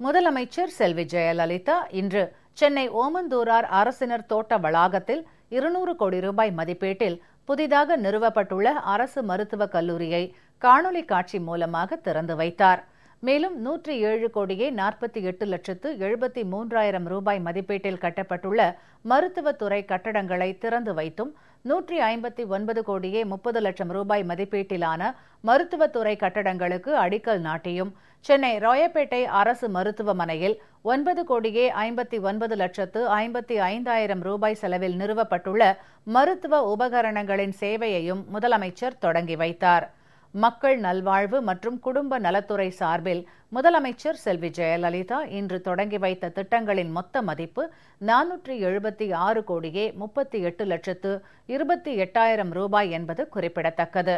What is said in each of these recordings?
முதலமைச்சர் செல்வி ஜெயலலிதா இன்று சென்னை ஓமந்தூரார் அரசினர் தோட்ட வளாகத்தில் 200 கோடி ரூபாய் மதிப்பீட்டில் புதிதாக நிறுவப்பட்டுள்ள அரசு மருத்துவக் கல்லூரியை காணொலி காட்சி மூலமாக திறந்து வைத்தார். மேலும் 107 கோடியே 48 லட்சத்து 73,000 ரூபாய் மதிப்பீட்டில் கட்டப்பட்டுள்ள மருத்துவத்துறை கட்டடங்களை திறந்து வைத்தும் 159 கோடியே 30 லட்சம் ரூபாய் மதிப்பீட்டிலான மருத்துவத்துறை கட்டடங்களுக்கு அடிக்கல் நாட்டியும் சென்னை ராயப்பேட்டை அரசு மருத்துவமனையில் 9 கோடியே 59 லட்சத்து 55,000 ரூபாய் செலவில் நிறுவப்பட்டுள்ள மருத்துவ உபகரணங்களின் சேவையையும் முதலமைச்சர் தொடங்கி வைத்தார். மக்கள் நல்வாழ்வு மற்றும் குடும்ப நலத்துறை சார்பில் முதலமைச்சர் செல்வி ஜெயலலிதா இன்று தொடங்கி வைத்த திட்டங்களின் மொத்த மதிப்பு 476 கோடியே 38 லட்சத்து 28,000 ரூபாய் என்பது குறிப்பிடத்தக்கது.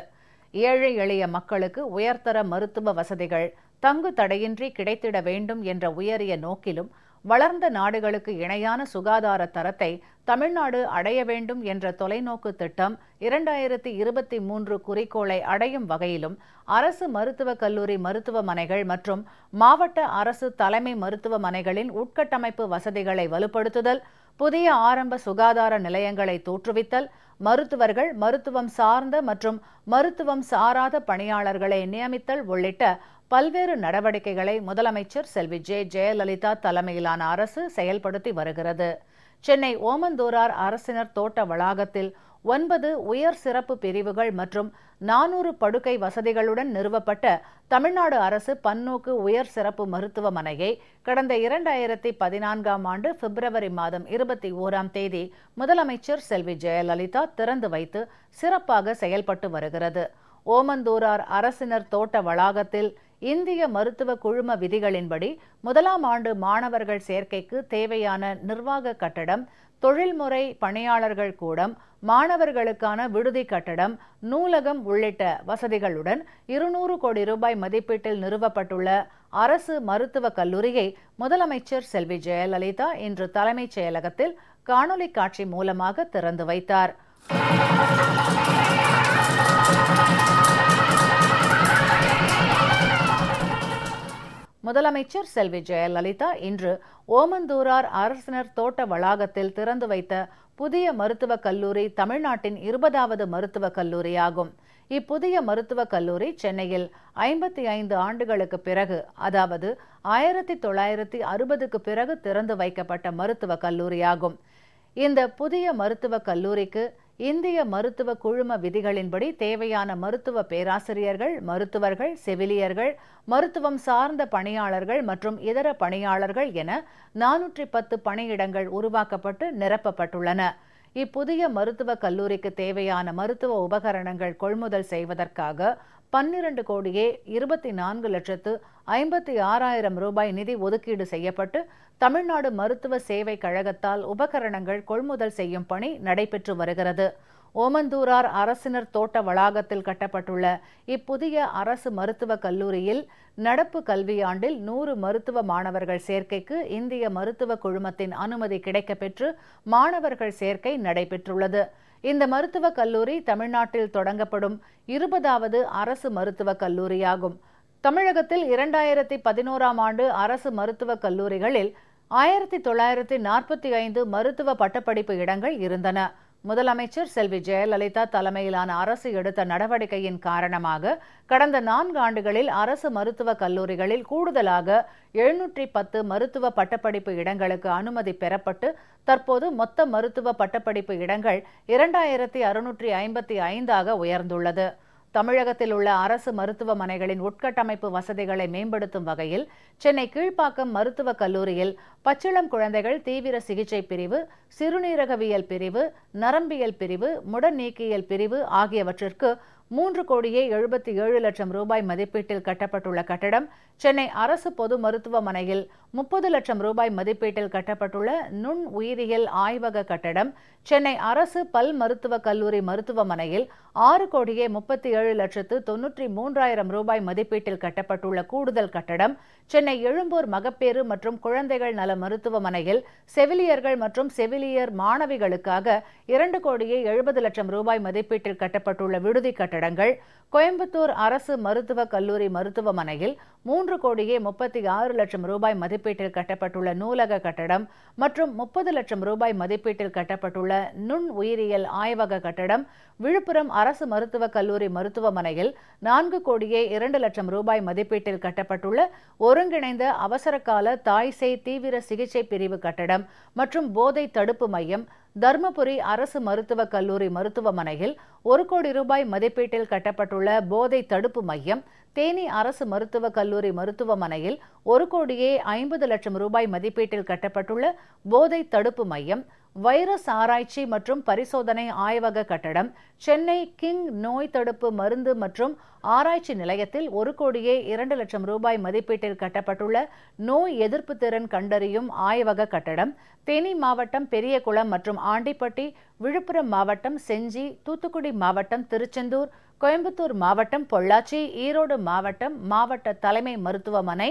ஏழை எளிய மக்களுக்கு உயர்தர மருத்துவ வசதிகள் தங்கு தடையின்றி கிடைத்திட வேண்டும் என்ற உயரிய நோக்கிலும் வளர்ந்த நாடுகளுக்கு இணையான சுகாதார தரத்தை தமிழ்நாடு அடைய வேண்டும் என்ற தொலைநோக்கு திட்டம் 2023 குறிக்கோளை அடையும் வகையிலும் அரசு மருத்துவக் கல்லூரி மருத்துவமனைகள் மற்றும் மாவட்ட அரசு தலைமை மருத்துவமனைகளின் உட்கட்டமைப்பு வசதிகளை வலுப்படுத்துதல், புதிய ஆரம்ப சுகாதார நிலையங்களை தோற்றுவித்தல், மருத்துவர்கள், மருத்துவம் சார்ந்த மற்றும் மருத்துவம் சாராத பணியாளர்களை நியமித்தல் உள்ளிட்ட பல்வேறு நடவடிக்கைகளை முதலமைச்சர் செல்வி ஜெயலலிதா தலைமையிலான அரசு செயல்படுத்தி வருகிறது. சென்னை ஓமந்தூரார் அரசினர் தோட்ட வளாகத்தில் 9 உயர் சிறப்பு பிரிவுகள் மற்றும் 400 படுக்கை வசதிகளுடன் நிறுவப்பட்ட தமிழ்நாடு அரசு பன்னோக்கு உயர் சிறப்பு மருத்துவமனையை கடந்த 2014ஆம் ஆண்டு பிப்ரவரி மாதம் 21ஆம் தேதி முதலமைச்சர் செல்வி ஜெயலலிதா திறந்து வைத்து சிறப்பாக செயல்பட்டு வருகிறது. ஓமந்தூரார் அரசினர் தோட்ட வளாகத்தில் இந்திய மருத்துவ குழும விதிகளின்படி 1ஆம் ஆண்டு மாணவர்கள் சேர்க்கைக்கு தேவையான நிர்வாக கட்டடம், தொழில்முறை பணியாளர்கள் கூடம், மாணவர்களுக்கான விடுதி கட்டடம், நூலகம் உள்ளிட்ட வசதிகளுடன் 200 கோடி ரூபாய் மதிப்பீட்டில் நிறுவப்பட்டுள்ள அரசு மருத்துவக் கல்லூரியை முதலமைச்சர் செல்வி ஜெயலலிதா இன்று தலைமைச் செயலகத்தில் காணொலி காட்சி மூலமாக திறந்து வைத்தார். முதலமைச்சர் செல்வி ஜெயலலிதா இன்று ஓமந்தூரார் அரசினர் தோட்ட வளாகத்தில் திறந்து வைத்த புதிய மருத்துவக் கல்லூரி தமிழ்நாட்டின் 20வது மருத்துவக் கல்லூரியாகும். இப்புதிய மருத்துவக் கல்லூரி சென்னையில் 55 ஆண்டுகளுக்கு பிறகு, அதாவது 1960க்கு பிறகு திறந்து வைக்கப்பட்ட மருத்துவக் கல்லூரியாகும். இந்த புதிய மருத்துவக் கல்லூரிக்கு இந்திய மருத்துவ குழும விதிகளின்படி தேவையான மருத்துவ பேராசிரியர்கள், மருத்துவர்கள், செவிலியர்கள், மருத்துவம் சார்ந்த பணியாளர்கள் மற்றும் இதர பணியாளர்கள் என 410 பணியிடங்கள் உருவாக்கப்பட்டு நிரப்பப்பட்டுள்ளன. இப்புதிய மருத்துவக் கல்லூரிக்கு தேவையான மருத்துவ உபகரணங்கள் கொள்முதல் செய்வதற்காக 12 கோடியே 24 லட்சத்து 56,000 ரூபாய் நிதி ஒதுக்கீடு செய்யப்பட்டு தமிழ்நாடு மருத்துவ சேவை கழகத்தால் உபகரணங்கள் கொள்முதல் செய்யும் பணி நடைபெற்று வருகிறது. ஓமந்தூரார் அரசினர் தோட்ட வளாகத்தில் கட்டப்பட்டுள்ள இப்புதிய அரசு மருத்துவக் கல்லூரியில் நடப்பு கல்வியாண்டில் 100 மருத்துவ மாணவர்கள் சேர்க்கைக்கு இந்திய மருத்துவ குழுமத்தின் அனுமதி கிடைக்கப்பெற்று மாணவர்கள் சேர்க்கை நடைபெற்றுள்ளது. இந்த மருத்துவக் கல்லூரி தமிழ்நாட்டில் தொடங்கப்படும் 20வது அரசு மருத்துவக் கல்லூரியாகும். தமிழகத்தில் 2011ஆம் ஆண்டு அரசு மருத்துவக் கல்லூரிகளில் 1945 மருத்துவ பட்டப்படிப்பு இடங்கள் இருந்தன. முதலமைச்சர் செல்வி ஜெயலலிதா தலைமையிலான அரசு எடுத்த நடவடிக்கையின் காரணமாக கடந்த 4 ஆண்டுகளில் அரசு மருத்துவக் கல்லூரிகளில் கூடுதலாக 710 மருத்துவ பட்டப்படிப்பு இடங்களுக்கு அனுமதி பெறப்பட்டு தற்போது மொத்த மருத்துவ பட்டப்படிப்பு இடங்கள் 2655ஆக உயர்ந்துள்ளது. தமிழகத்தில் உள்ள அரசு மருத்துவமனைகளின் உட்கட்டமைப்பு வசதிகளை மேம்படுத்தும் வகையில் சென்னை கீழ்ப்பாக்கம் மருத்துவக் கல்லூரியில் பச்சிளம் குழந்தைகள் தீவிர சிகிச்சை பிரிவு, சிறுநீரகவியல் பிரிவு, நரம்பியல் பிரிவு, முடநீக்கியல் பிரிவு ஆகியவற்றிற்கு 3 கோடியே 77 லட்சம் ரூபாய் மதிப்பீட்டில் கட்டப்பட்டுள்ள கட்டடம், சென்னை அரசு பொது மருத்துவமனையில் 30 லட்சம் ரூபாய் மதிப்பீட்டில் கட்டப்பட்டுள்ள நுண் உயிரியல் ஆய்வக கட்டடம், சென்னை அரசு பல் மருத்துவக் கல்லூரி மருத்துவமனையில் 6 கோடியே 37 லட்சத்து 93,000 ரூபாய் மதிப்பீட்டில் கட்டப்பட்டுள்ள கூடுதல் கட்டடம், சென்னை எழும்பூர் மகப்பேறு மற்றும் குழந்தைகள் நல மருத்துவமனையில் செவிலியர்கள் மற்றும் செவிலியர் மாணவிகளுக்காக 2 கோடியே 70 லட்சம் ரூபாய் மதிப்பீட்டில் கட்டப்பட்டுள்ள விடுதி கட்டடங்கள், கோயம்புத்தூர் அரசு மருத்துவக் கல்லூரி மருத்துவமனையில் 3 கோடியே 36 லட்சம் ரூபாய் மதிப்பீட்டில் கட்டப்பட்டுள்ள நூலக கட்டடம் மற்றும் 30 லட்சம் ரூபாய் மதிப்பீட்டில் கட்டப்பட்டுள்ள நுண் உயிரியல் ஆய்வக கட்டடம், விழுப்புரம் அரசு மருத்துவக் கல்லூரி மருத்துவமனையில் 4 கோடியே 2 லட்சம் ரூபாய் மதிப்பீட்டில் கட்டப்பட்டுள்ள ஒருங்கிணைந்த அவசரகால தாய்சேய் தீவிர சிகிச்சை பிரிவு கட்டடம் மற்றும் போதை தடுப்பு மையம், தர்மபுரி அரசு மருத்துவக் கல்லூரி மருத்துவமனையில் 1 கோடி ரூபாய் மதிப்பீட்டில் கட்டப்பட்டுள்ள போதை தடுப்பு மையம், தேனி அரசு மருத்துவக் கல்லூரி மருத்துவமனையில் 1 கோடியே 50 லட்சம் ரூபாய் மதிப்பீட்டில் கட்டப்பட்டுள்ள போதை தடுப்பு மையம், வைரஸ் ஆராய்ச்சி மற்றும் பரிசோதனை ஆய்வக கட்டடம், சென்னை கிங் நோய் தடுப்பு மருந்து மற்றும் ஆராய்ச்சி நிலையத்தில் 1 கோடியே 2 லட்சம் ரூபாய் மதிப்பீட்டில் கட்டப்பட்டுள்ள நோய் எதிர்ப்பு திறன் கண்டறியும் ஆய்வக கட்டடம், தேனி மாவட்டம் பெரியகுளம் மற்றும் ஆண்டிப்பட்டி, விழுப்புரம் மாவட்டம் செஞ்சி, தூத்துக்குடி மாவட்டம் திருச்செந்தூர், கோயம்புத்தூர் மாவட்டம் பொள்ளாச்சி, ஈரோடு மாவட்டம் மாவட்ட தலைமை மருத்துவமனை,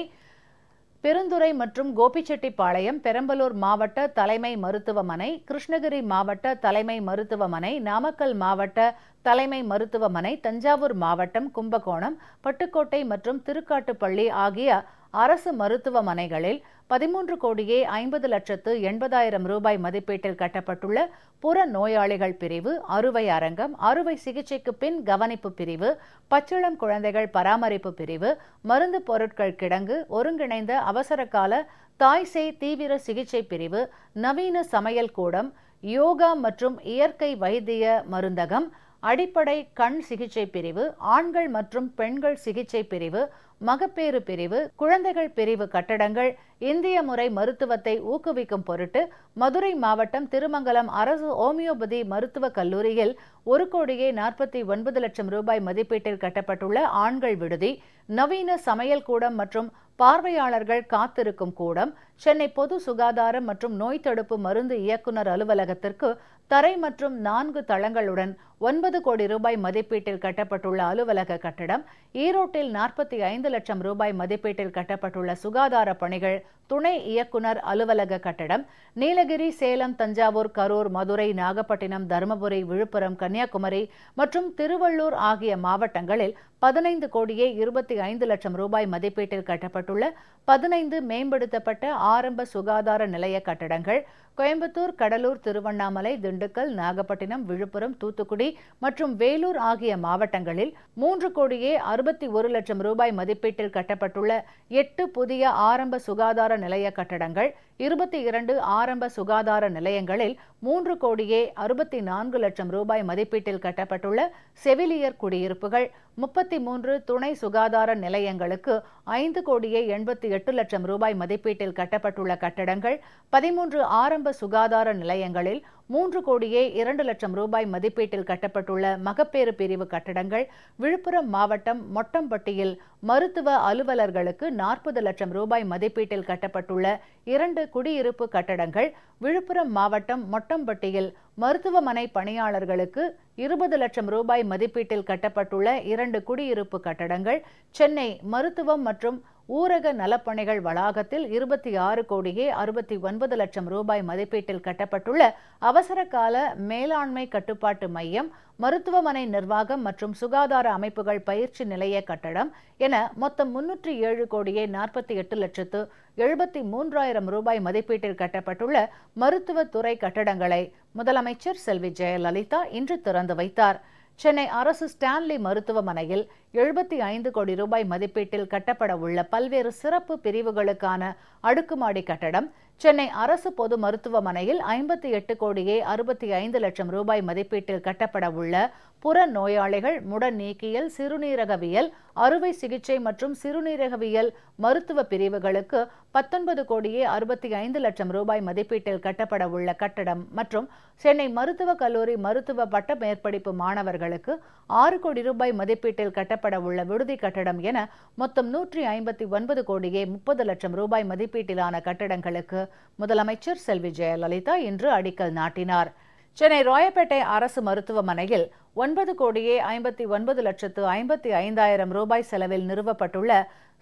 பெருந்துறை மற்றும் கோபிச்செட்டிப்பாளையம், பெரம்பலூர் மாவட்ட தலைமை மருத்துவமனை, கிருஷ்ணகிரி மாவட்ட தலைமை மருத்துவமனை, நாமக்கல் மாவட்ட தலைமை மருத்துவமனை, தஞ்சாவூர் மாவட்டம் கும்பகோணம், பட்டுக்கோட்டை மற்றும் திருக்காட்டுப்பள்ளி ஆகிய அரசு மருத்துவமனைகளில் 13 கோடியே 50 லட்சத்து 80,000 ரூபாய் மதிப்பீட்டில் கட்டப்பட்டுள்ள புற நோயாளிகள் பிரிவு, அறுவை அரங்கம், அறுவை சிகிச்சைக்கு பின் கவனிப்பு பிரிவு, பச்சிளம் குழந்தைகள் பராமரிப்பு பிரிவு, மருந்து பொருட்கள் கிடங்கு, ஒருங்கிணைந்த அவசரகால தாய்சேய் தீவிர சிகிச்சை பிரிவு, நவீன சமையல் கூடம், யோகா மற்றும் இயற்கை வைத்திய மருந்தகம், அடிப்படை கண் சிகிச்சை பிரிவு, ஆண்கள் மற்றும் பெண்கள் சிகிச்சை பிரிவு, மகப்பேறு பிரிவு, குழந்தைகள் பிரிவு கட்டடங்கள், இந்திய முறை மருத்துவத்தை ஊக்குவிக்கும் பொருட்டு மதுரை மாவட்டம் திருமங்கலம் அரசு ஹோமியோபதி மருத்துவக் கல்லூரியில் 1 கோடியே 49 லட்சம் ரூபாய் மதிப்பீட்டில் கட்டப்பட்டுள்ள ஆண்கள் விடுதி, நவீன சமையல் கூடம் மற்றும் பார்வையாளர்கள் காத்திருக்கும் கூடம், சென்னை பொது சுகாதாரம் மற்றும் நோய் தடுப்பு மருந்து இயக்குநர் அலுவலகத்திற்கு தரை மற்றும் 4 தளங்களுடன் 9 கோடி ரூபாய் மதிப்பீட்டில் கட்டப்பட்டுள்ள அலுவலக கட்டடம், ஈரோட்டில் 45 லட்சம் ரூபாய் மதிப்பீட்டில் கட்டப்பட்டுள்ள சுகாதார பணிகள் துணை இயக்குநர் அலுவலக கட்டடம், நீலகிரி, சேலம், தஞ்சாவூர், கரூர், மதுரை, நாகப்பட்டினம், தருமபுரி, விழுப்புரம், கன்னியாகுமரி மற்றும் திருவள்ளூர் ஆகிய மாவட்டங்களில் 15 கோடியே 25 லட்சம் ரூபாய் மதிப்பீட்டில் கட்டப்பட்டுள்ள 15 மேம்படுத்தப்பட்ட ஆரம்ப சுகாதார நிலைய கட்டடங்கள், கோயம்புத்தூர், கடலூர், திருவண்ணாமலை, திண்டுக்கல், நாகப்பட்டினம், விழுப்புரம், தூத்துக்குடி மற்றும் வேலூர் ஆகிய மாவட்டங்களில் 3 கோடியே 61 லட்சம் ரூபாய் மதிப்பீட்டில் கட்டப்பட்டுள்ள 8 புதிய ஆரம்ப சுகாதார நிலைய கட்டடங்கள், 22 ஆரம்ப சுகாதார நிலையங்களில் 3 கோடியே 64 லட்சம் ரூபாய் மதிப்பீட்டில் கட்டப்பட்டுள்ள செவிலியர் குடியிருப்புகள், 33 துணை சுகாதார நிலையங்களுக்கு 5 கோடியே 88 லட்சம் ரூபாய் மதிப்பீட்டில் கட்டப்பட்டுள்ள கட்டடங்கள், 13 ஆரம்ப சுகாதார நிலையங்களில் 3 கோடியே 2 லட்சம் ரூபாய் மதிப்பீட்டில் கட்டப்பட்டுள்ள மகப்பேறு பிரிவு கட்டடங்கள், விழுப்புரம் மாவட்டம் மொட்டம்பட்டியில் மருத்துவ அலுவலர்களுக்கு 40 லட்சம் ரூபாய் மதிப்பீட்டில் கட்டப்பட்டுள்ள 2 குடியிருப்பு கட்டடங்கள், விழுப்புரம் மாவட்டம் மொட்டம்பட்டியில் மருத்துவமனை பணியாளர்களுக்கு 20 லட்சம் ரூபாய் மதிப்பீட்டில் கட்டப்பட்டுள்ள 2 குடியிருப்பு கட்டடங்கள், சென்னை மருத்துவம் மற்றும் ஊரக நலப்பணிகள் வளாகத்தில் 26 கோடியே 69 லட்சம் ரூபாய் மதிப்பீட்டில் கட்டப்பட்டுள்ள அவசர கால மேலாண்மை கட்டுப்பாட்டு மையம், மருத்துவமனை நிர்வாகம் மற்றும் சுகாதார அமைப்புகள் பயிற்சி நிலைய கட்டடம் என மொத்தம் 307 கோடியே 48 லட்சத்து 73,000 ரூபாய் மதிப்பீட்டில் கட்டப்பட்டுள்ள மருத்துவத்துறை கட்டடங்களை முதலமைச்சர் செல்வி ஜெயலலிதா இன்று திறந்து வைத்தார். சென்னை அரசு ஸ்டான்லி மருத்துவமனையில் 75 கோடி ரூபாய் மதிப்பீட்டில் கட்டப்பட உள்ள பல்வேறு சிறப்பு பிரிவுகளுக்கான அடுக்குமாடி கட்டடம், சென்னை அரசு பொது மருத்துவமனையில் 58 கோடியே 65 லட்சம் ரூபாய் மதிப்பீட்டில் கட்டப்பட உள்ள புற நோயாளிகள் முட நீக்கியல், சிறுநீரகவியல், அறுவை சிகிச்சை மற்றும் சிறுநீரகவியல் மருத்துவ பிரிவுகளுக்கு 19 கோடியே 65 லட்சம் ரூபாய் மதிப்பீட்டில் கட்டப்பட உள்ள கட்டடம் மற்றும் சென்னை மருத்துவக் கல்லூரி மருத்துவ பட்ட மேற்படிப்பு மாணவர்களுக்கு 6 கோடி ரூபாய் மதிப்பீட்டில் கட்டப்பட உள்ள விடுதி கட்டடம் என மொத்தம் 159 கோடியே 30 லட்சம் ரூபாய் மதிப்பீட்டிலான கட்டடங்களுக்கு முதலமைச்சர் செல்வி ஜெயலலிதா இன்று அடிக்கல் நாட்டினார். சென்னை ராயப்பேட்டை அரசு மருத்துவமனையில் 9 கோடியே 59 லட்சத்து 55,000 ரூபாய் செலவில் நிறுவப்பட்டுள்ள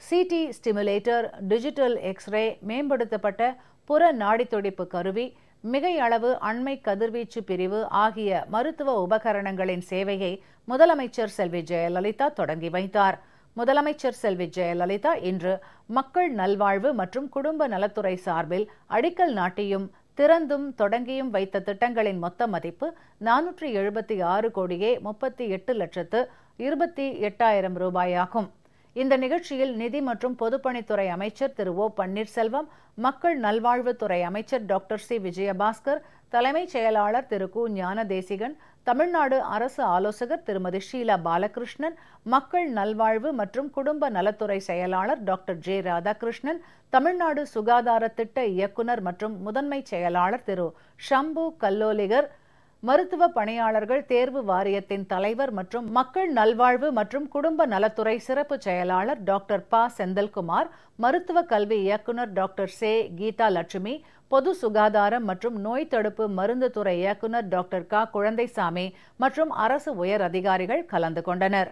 சிடி ஸ்டிமுலேட்டர், டிஜிட்டல் எக்ஸ்ரே, மேம்படுத்தப்பட்ட புற நாடித்துடிப்பு கருவி, மிகை அளவு அண்மை கதிர்வீச்சு பிரிவு ஆகிய மருத்துவ உபகரணங்களின் சேவையை முதலமைச்சர் செல்வி ஜெயலலிதா தொடங்கி வைத்தார். முதலமைச்சர் செல்வி ஜெயலலிதா இன்று மக்கள் நல்வாழ்வு மற்றும் குடும்ப நலத்துறை சார்பில் அடிக்கல் நாட்டியும் திறந்தும் தொடங்கியும் வைத்த திட்டங்களின் மொத்த மதிப்பு 476 கோடியே 38,28,000 ரூபாயாகும். இந்த நிகழ்ச்சியில் நிதி மற்றும் பொதுப்பணித்துறை அமைச்சர் திரு ஓ பன்னீர்செல்வம், மக்கள் நல்வாழ்வுத்துறை அமைச்சர் டாக்டர் சி விஜயபாஸ்கர், தலைமைச் செயலாளர் திரு கு ஞானதேசிகன், தமிழ்நாடு அரசு ஆலோசகர் திருமதி ஷீலா பாலகிருஷ்ணன், மக்கள் நல்வாழ்வு மற்றும் குடும்ப நலத்துறை செயலாளர் டாக்டர் ஜே ராதாகிருஷ்ணன், தமிழ்நாடு சுகாதார திட்ட இயக்குநர் மற்றும் முதன்மை செயலாளர் திரு ஷம்பு கல்லோலிகர், மருத்துவ பணியாளர்கள் தேர்வு வாரியத்தின் தலைவர் மற்றும் மக்கள் நல்வாழ்வு மற்றும் குடும்ப நலத்துறை சிறப்பு செயலாளர் டாக்டர் ப செந்தில்குமார், மருத்துவ கல்வி இயக்குநர் டாக்டர் சே கீதா லட்சுமி, பொது சுகாதாரம் மற்றும் நோய் தடுப்பு மருந்து துறை இயக்குநர் டாக்டர் க குழந்தைசாமி மற்றும் அரசு உயர் அதிகாரிகள் கலந்து கொண்டனர்.